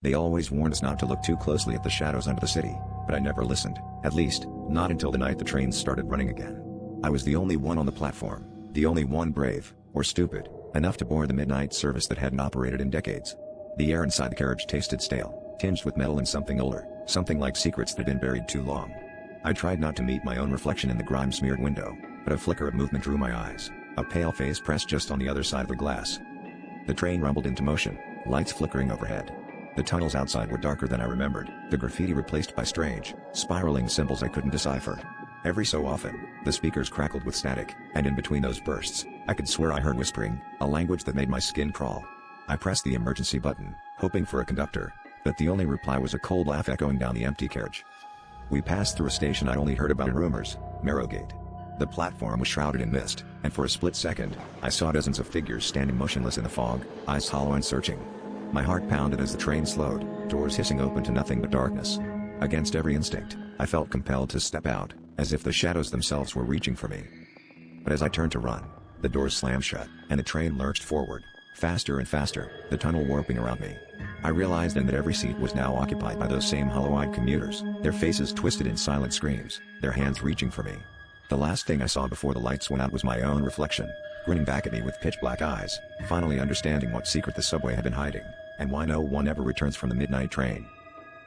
They always warned us not to look too closely at the shadows under the city, but I never listened, at least, not until the night the trains started running again. I was the only one on the platform, the only one brave, or stupid, enough to board the midnight service that hadn't operated in decades. The air inside the carriage tasted stale, tinged with metal and something older, something like secrets that had been buried too long. I tried not to meet my own reflection in the grime-smeared window, but a flicker of movement drew my eyes, a pale face pressed just on the other side of the glass. The train rumbled into motion, lights flickering overhead. The tunnels outside were darker than I remembered, the graffiti replaced by strange, spiraling symbols I couldn't decipher. Every so often, the speakers crackled with static, and in between those bursts, I could swear I heard whispering, a language that made my skin crawl. I pressed the emergency button, hoping for a conductor, but the only reply was a cold laugh echoing down the empty carriage. We passed through a station I'd only heard about in rumors, Marrowgate. The platform was shrouded in mist, and for a split second, I saw dozens of figures standing motionless in the fog, eyes hollow and searching. My heart pounded as the train slowed, doors hissing open to nothing but darkness. Against every instinct, I felt compelled to step out, as if the shadows themselves were reaching for me. But as I turned to run, the doors slammed shut, and the train lurched forward, faster and faster, the tunnel warping around me. I realized then that every seat was now occupied by those same hollow-eyed commuters, their faces twisted in silent screams, their hands reaching for me. The last thing I saw before the lights went out was my own reflection, grinning back at me with pitch-black eyes, finally understanding what secret the subway had been hiding, and why no one ever returns from the midnight train.